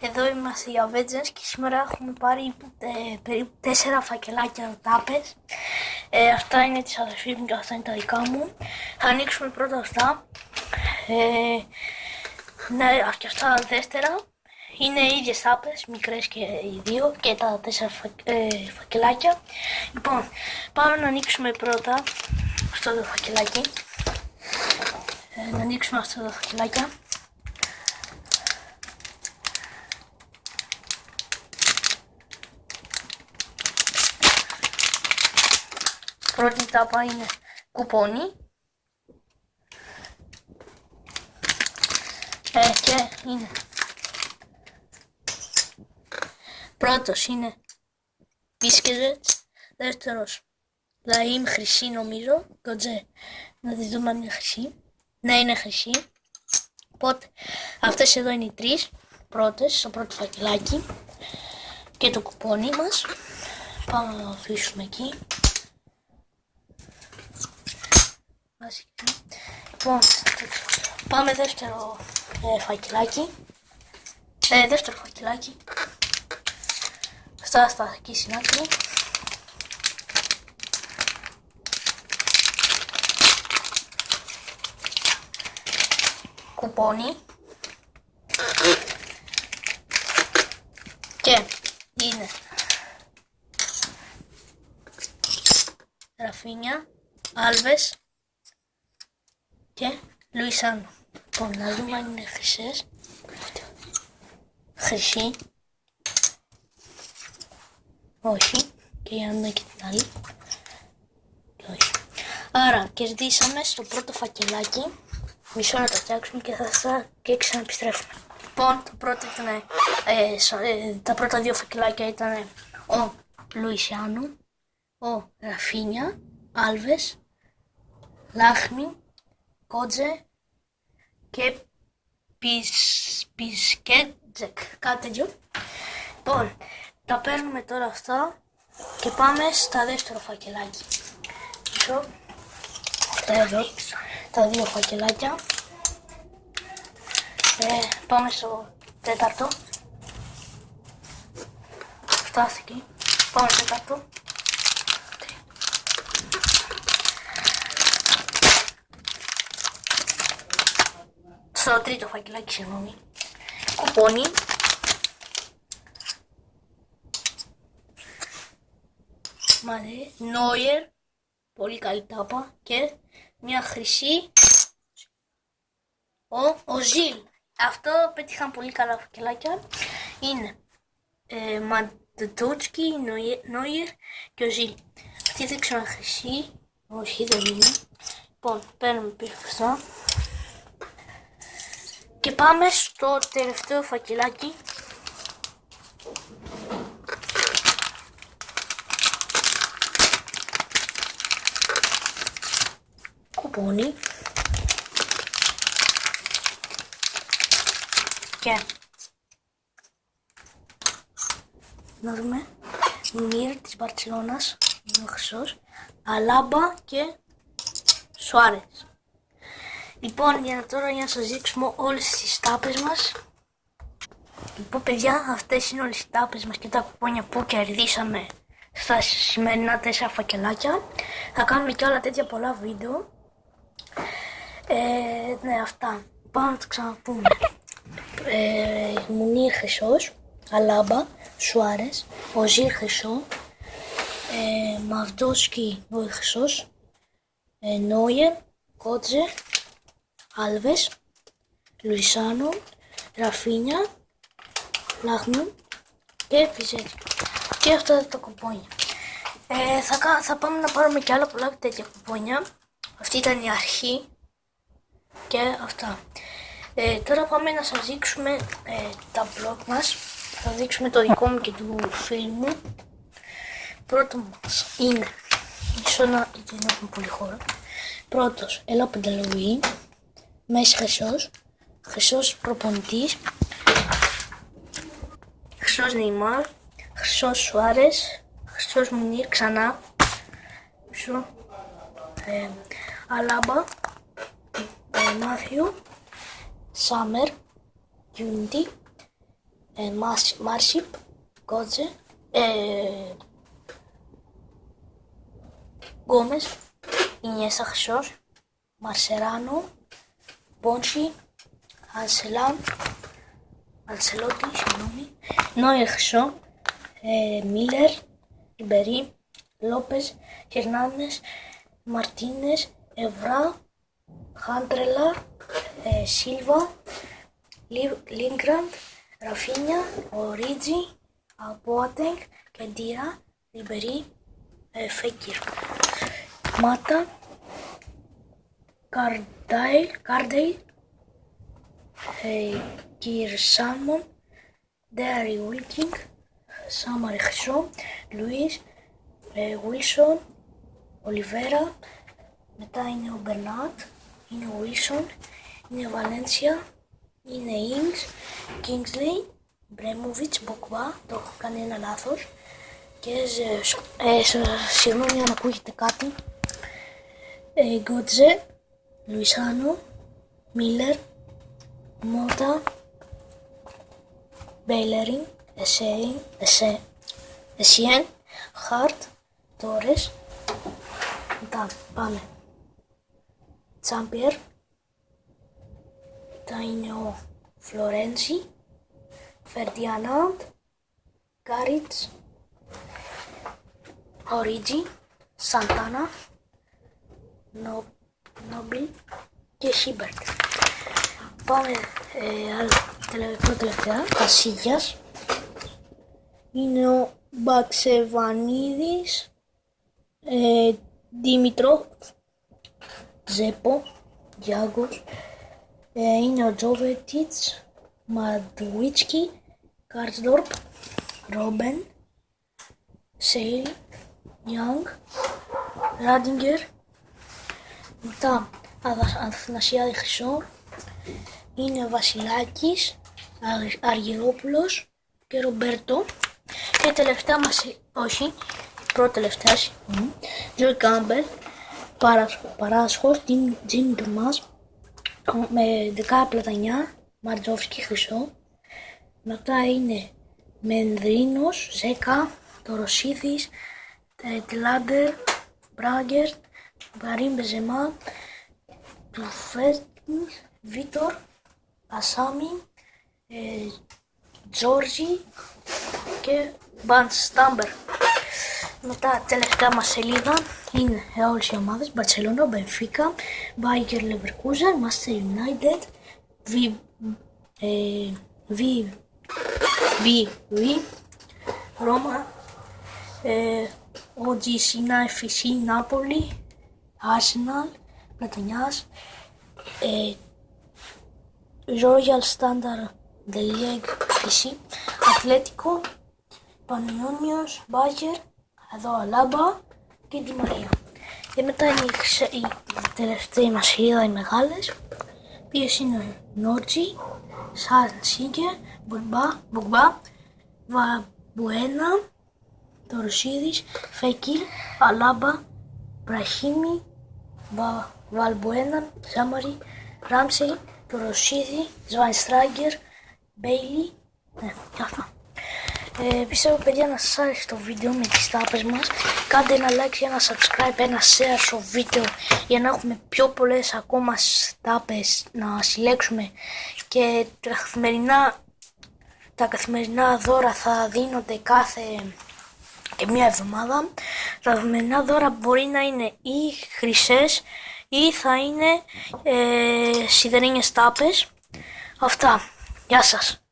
Εδώ είμαστε οι Avengers και σήμερα έχουμε πάρει περίπου 4 φακελάκια τάπες. Αυτά είναι της αδερφής μου και αυτά είναι τα δικά μου. Θα ανοίξουμε πρώτα αυτά. Ναι, και αυτά δεύτερα. Είναι οι ίδιες τάπες, μικρές και οι δύο και τα 4 φακελάκια. Λοιπόν, πάμε να ανοίξουμε πρώτα αυτό το φακελάκι. Να ανοίξουμε αυτά τα φακελάκια. Πρώτη τάπα είναι κουπόνι και είναι πρώτος είναι μπίσκετς, δεύτερος λαΐμ χρυσή νομίζω, κοντζέ, να τη δούμε αν είναι χρυσή, ναι είναι χρυσή, οπότε αυτές εδώ είναι οι τρεις πρώτες στο πρώτο φακελάκι και το κουπόνι μας. Πάμε να το αφήσουμε εκεί. Λοιπόν, πάμε δεύτερο φακελάκι. Δεύτερο φακελάκι. Στα εκεί στην άκρη. Κουπόνι. Και είναι Ραφίνια, Άλβες και Λουισάνο. Λοιπόν, να δούμε αν είναι χρυσές. Χρυσή. Όχι. Και για να δούμε και την άλλη. Όχι. Άρα, κερδίσαμε στο πρώτο φακελάκι. Μισό να το φτιάξουμε και και ξαναεπιστρέφουμε. Λοιπόν, το πρώτο ήταν, τα πρώτα δύο φακελάκια ήταν ο Λουισιάνο, ο Ραφίνια, Άλβες, Λάχμι, Κότζε και Πισκέτζεκ, κάτι τέτοιο. Λοιπόν, τα παίρνουμε τώρα αυτά και πάμε στα δεύτερο φακελάκι. Πίσω, εδώ, τα δύο φακελάκια. Πάμε στο τέταρτο. Φτάθηκε. Πάμε στο τέταρτο. Στο τρίτο φακελάκι, συγγνώμη. Κουπόνι. Μαδε. Νόιερ. Πολύ καλή τάπα. Και μια χρυσή. Ο Ζιλ. Αυτό πέτυχαν πολύ καλά φακελάκια. Είναι Μαντετούτσκι, Νόιερ και ο Ζιλ. Αυτή δεν ξέρω χρυσή. Όχι, δεν είναι. Λοιπόν, παίρνουμε πίσω αυτά. Και πάμε στο τελευταίο φακελάκι. Κουπόνι. Και να δούμε. Μύρ της Μπαρτσελώνας. Είναι ο χρυσός. Αλάμπα και Σουάρες. Λοιπόν, για να σας δείξουμε όλες τις τάπες μας. Λοιπόν, παιδιά, αυτές είναι όλες οι τάπες μας και τα κουπόνια που κερδίσαμε στα σημερινά 4 φακελάκια. Θα κάνουμε και άλλα τέτοια πολλά βίντεο. Ναι, αυτά. Πάμε να το ξαναπούμε. Μουνίρ χρυσός, Αλάμπα, Σουάρες, Οζίρ χρυσό, Μαβντόσκι χρυσός, Νόιερ, Κότζε, Άλβες, Λουισάνο, Ραφίνια, Λάχμι και Πιζέτη. Και αυτά τα κουπόνια. Θα πάμε να πάρουμε και άλλα πολλά τέτοια κουπόνια. Αυτή ήταν η αρχή και αυτά. Τώρα πάμε να σας δείξουμε τα vlog μας. Θα δείξουμε το δικό μου και του φίλου μου. Πρώτο μας είναι, μισό να δεν έχουμε πολύ χώρο. Πρώτος, Έλα Πενταλουή. Μέση χρυσός, χρυσός προπονητής, χρυσός Νεϊμάρ, χρυσός Σουάρες, χρυσός Μουνίρ ξανά, Αλάμπα, Μάθιου, Σάμερ, Unity, Μάρσιπ, Κότζε, Γκόμες, Ινιέστα χρυσός, Μαρσεράνο, Μπόνσι, Ανσελότη, Νόιερ χρυσό, Μίλερ, Ριμπερί, Λόπες, Χερνάνδες, Μαρτίνες, Ευρά, Χάντρελα, Σίλβα, Λίνγκραντ, Ραφίνια, Ορίτζι, Μποάτεγκ, Κεντήρα, Ριμπερί, Φέκιρ, Μάτα, Κάρντεϊλ, Κυρ Σάλμον, Ντέρι Ούλκινγκ, Σάμαρε χρυσό, Λουίς, Βίλσον, Ολιβέρα, μετά είναι ο Μπερνάτ, είναι ο Βίλσον, είναι ο Βαλένσια, είναι Ινγκς, Κίνγκσλεϊ, Μπρέμοβιτς, Μποκβά, το έχω κάνει ένα λάθος και συγγνώμη αν ακούγεται κάτι, Γκότζε, Λουισάνο, Μίλερ, Μότα, Μπέιλεριν, Εσιέν, Χαρτ, Τόρες, μετά πάμε, Τσάμπιερ, μετά είναι ο Φλορέντσι, Φερντιανάντ, Γκάριτς, Ορίτζι, Σαντάνα, Νόμπιλ και Σίμπερτ. Πάμε τελευταία, Κασίγιας, είναι ο Μπαξεβανίδης, Δήμητρο, Ζέπο, Γιάγκος, είναι ο Τζόβετιτς, Μαντουίτσκι, Κάρτσδορπ, Ρόμπεν, Σέιλ, Γιάνγκ, Ράντιγκερ, μετά Αθανασιάδη χρυσό, είναι ο Βασιλάκης, Αργυρόπουλος και Ρομπέρτο. Και τελευταία μας, όχι, πρώτη τελευταία, Τζοϊ Κάμπελ, Παράσχος, Τζιμ Ντουμάς, με 10 πλατανιά, Μαρτζόφσκι χρυσό. Μετά είναι Μενδρίνος, Ζέκα, Τοροσίδης, Τλάντερ, Μπράγκερ, Μπαρίμ Μπεζεμά, Τουφέτν, Βίτορ, Ασάμι, Τζόρζι και Μπανστάμπερ. Μετά τελευταία μας σελίδα είναι όλες οι ομάδες, Μπαρτσελόνα, Μπενφίκα, Μπάικερ Λεβερκούζεν, Μάστερ Ιουνάιντετ, Ρώμα, OGC FC Νάπολη, Arsenal, Πλατανιάς, Royal Standard The League FC, Ατλέτικο, Πανιόνιος, Μπάγκερ, εδώ Αλάμπα και Ντι Μαρία. Και μετά είναι η τελευταία μας σελίδα, οι μεγάλες, ποιες είναι Νότζι, Σαν Σίγκερ, Μπογμπά, Βαμπουένα, Τοροσίδης, Φέκιλ, Αλάμπα, Μπραχίμι, Βαλμπουένα, Ζάμαρη, Ράμσεϊ, Τοροσίδη, Σβάινστράγκερ, Μπέιλι, και αυτά. Πιστεύω παιδιά να σας άρεσε το βίντεο με τις τάπες μας. Κάντε ένα like και ένα subscribe, ένα share στο βίντεο για να έχουμε πιο πολλές ακόμα τάπες να συλλέξουμε και τα καθημερινά δώρα θα δίνονται κάθε και μία εβδομάδα. Τα καθημερινά δώρα μπορεί να είναι ή χρυσές ή θα είναι σιδερένιες τάπες. Αυτά. Γεια σας.